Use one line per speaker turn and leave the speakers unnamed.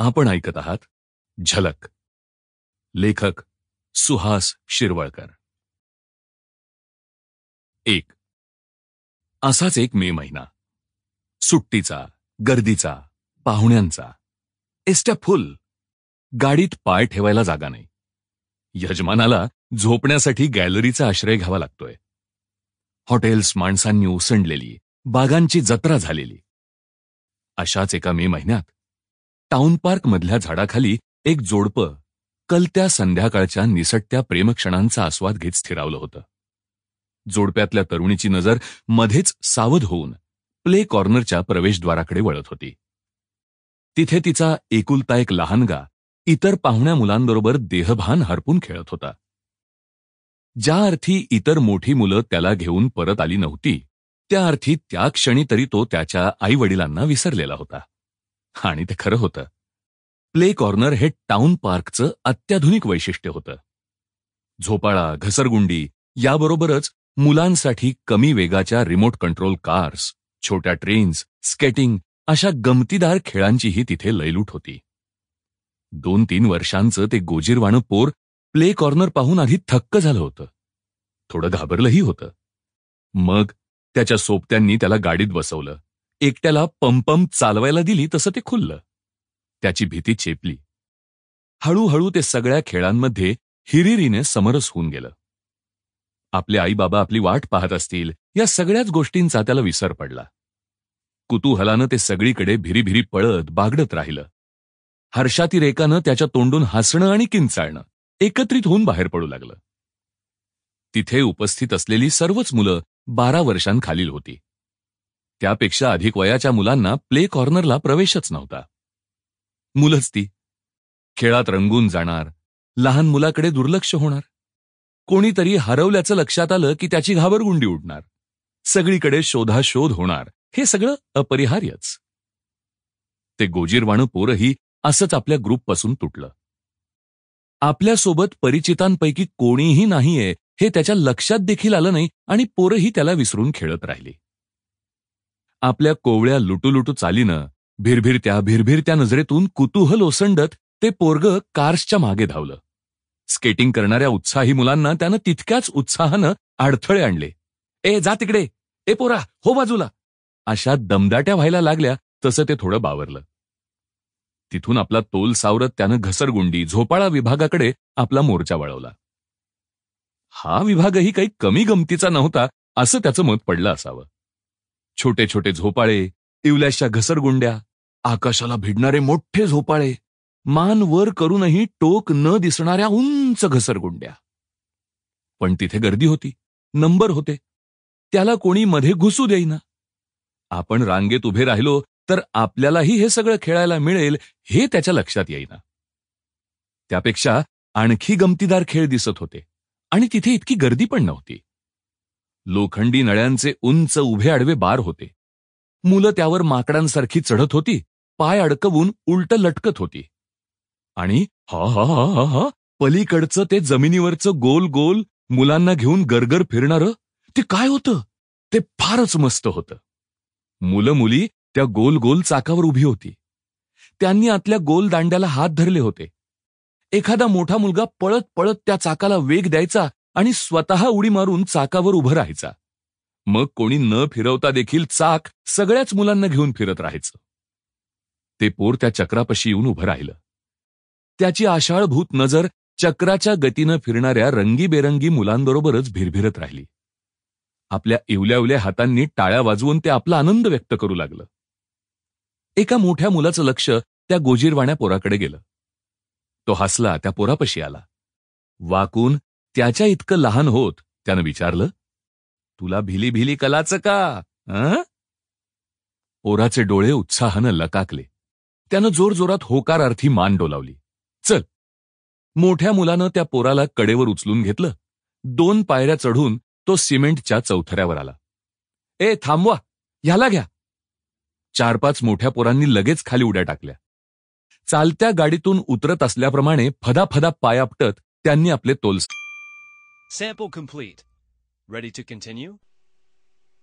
आपण ऐकत आहात झलक. लेखक सुहास शिरवळकर. 1. असाच एक मे महिना. सुट्टीचा, गर्दीचा, पाहुण्यांचा. एसट्या फुल. गाडीत पाय ठेवायला जागा नाही. यजमानाला झोपण्यासाठी गॅलरीचा आश्रय घ्यावा लागतोय. हॉटेल्स माणसांनी ओसंडलेली, बागांची जत्रा झालेली. अशाच एका मे महिन्यात टाउन पार्क मधल्या झाडाखाली एक जोडपं कलत्या संध्याकाळच्या निसटत्या प्रेमक्षणांचा आस्वाद घेत स्थिरावलं होतं. जोडप्यातल्या तरुणीची नजर मध्येच सावध होऊन प्ले कॉर्नरच्या प्रवेशद्वाराकडे वळत होती. तिथे तिचा एकुलता एक लहानगा इतर पाहुण्या मुलांबरोबर देहभान हरपून खेळत होता. ज्या अर्थी इतर मोठी मुलं त्याला घेऊन परत आली नव्हती, त्या अर्थी त्या क्षणी तरी तो त्याच्या आईवडिलांना विसरलेला होता. आणि ते खरं होतं. प्ले कॉर्नर हे टाउन पार्कचं अत्याधुनिक वैशिष्ट्य होतं. झोपाळा, घसरगुंडी याबरोबरच मुलांसाठी कमी वेगाच्या रिमोट कंट्रोल कार्स, छोट्या ट्रेन्स, स्केटिंग अशा गमतीदार खेळांचीही तिथे लयलूट होती. 2-3 वर्षांचं ते गोजीरवाणं पोर प्ले कॉर्नर पाहून आधी थक्क झालं होतं. थोडं घाबरलंही होतं. मग त्याच्या सोबत्यांनी त्याला गाडीत बसवलं. एकट्याला पंपम चालवायला दिली तसं ते खुललं. त्याची भीती चेपली. हळूहळू ते सगळ्या खेळांमध्ये हिरिरीने समरस होऊन गेलं. आपले आईबाबा आपली वाट पाहत असतील या सगळ्याच गोष्टींचा त्याला विसर पडला. कुतूहलानं ते सगळीकडे भिरीभिरी पळत बागडत राहिलं. हर्षातिरेकानं त्याच्या तोंडून हसणं आणि किंचाळणं एकत्रित होऊन बाहेर पडू लागलं. तिथे उपस्थित असलेली सर्वच मुलं 12 वर्षांखालील होती. त्यापेक्षा अधिक वयाच्या मुलांना प्ले कॉर्नरला प्रवेशच नव्हता. मुलंच ती. खेळात रंगून जाणार, लहान मुलाकडे दुर्लक्ष होणार. कोणीतरी हरवल्याचं लक्षात आलं की त्याची घाबरगुंडी उडणार. सगळीकडे शोधाशोध होणार. हे सगळं अपरिहार्यच. ते गोजीरवाणं पोरही असंच आपल्या ग्रुपपासून तुटलं. आपल्यासोबत परिचितांपैकी कोणीही नाहीये हे त्याच्या लक्षात देखील आलं नाही आणि पोरही त्याला विसरून खेळत राहिली. आपल्या कोवळ्या लुटूलुटू चालीनं भिरभिरत्या नजरेतून कुतूहल ओसंडत ते पोरगं कार्सच्या मागे धावलं. स्केटिंग करणाऱ्या उत्साही मुलांना त्यानं तितक्याच उत्साहानं अडथळे आणले. ए जा तिकडे, ए पोरा हो बाजूला, अशा दमदाट्या व्हायला लागल्या तसं ते थोडं बावरलं. तिथून आपला तोल सावरत त्यानं घसरगुंडी, झोपाळा विभागाकडे आपला मोर्चा वळवला. हा विभागही काही कमी गमतीचा नव्हता असं त्याचं मत पडलं असावं. छोटे छोटे झोपाळे, इवल्याशा घसरगुंड्या, आकाशाला भिडणारे मोठे झोपाळे, मान वर करूनही टोक न दिसणाऱ्या उंच घसरगुंड्या. पण तिथे गर्दी होती, नंबर होते. त्याला कोणी मध्ये घुसू देईना. आपण रांगेत उभे राहिलो तर आपल्यालाही हे सगळं खेळायला मिळेल हे त्याच्या लक्षात येईना. त्यापेक्षा आणखी गमतीदार खेळ दिसत होते आणि तिथे इतकी गर्दी पण नव्हती. लोखंडी नळ्यांचे उंच उभे आडवे बार होते. मुलं त्यावर माकडांसारखी चढत होती, पाय अडकवून उलट लटकत होती. आणि हा पलीकडचं ते जमिनीवरचं गोल गोल मुलांना घेऊन गरगर फिरणारं ते काय होतं ते फारच मस्त होतं. मुलं मुली त्या गोल गोल चाकावर उभी होती. त्यांनी आतल्या गोल दांड्याला हात धरले होते. एखादा मोठा मुलगा पळत पळत त्या चाकाला वेग द्यायचा आणि स्वतः उडी मारून चाकावर उभं राहायचा. मग कोणी न फिरवता देखील चाक सगळ्याच मुलांना घेऊन फिरत राहायचं. ते पोर त्या चक्रापाशी येऊन उभं राहिलं. त्याची आशाळभूत नजर चक्राच्या गतीनं फिरणाऱ्या रंगीबेरंगी मुलांबरोबरच भिरभिरत राहिली. आपल्या इवल्या हातांनी टाळ्या वाजवून ते आपला आनंद व्यक्त करू लागलं. एका मोठ्या मुलाचं लक्ष त्या गोजीरवाण्या पोराकडे गेलं. तो हसला, त्या पोरापाशी आला. वाकून त्याच्या इतकं लहान होत त्यानं विचारलं, तुला भिली भिली कलाचं का? पोराचे डोळे उत्साहानं लकाकले. त्यानं जोरजोरात होकारार्थी मान डोलावली. चल. मोठ्या मुलानं त्या पोराला कडेवर उचलून घेतलं. 2 पायऱ्या चढून तो सिमेंटच्या चौथऱ्यावर आला. ए थांबवा, ह्याला घ्या. 4-5 मोठ्या पोरांनी लगेच खाली उड्या टाकल्या. चालत्या गाडीतून उतरत असल्याप्रमाणे फदाफदा पाय आपटत त्यांनी आपले तोल.
Sample complete. Ready to continue?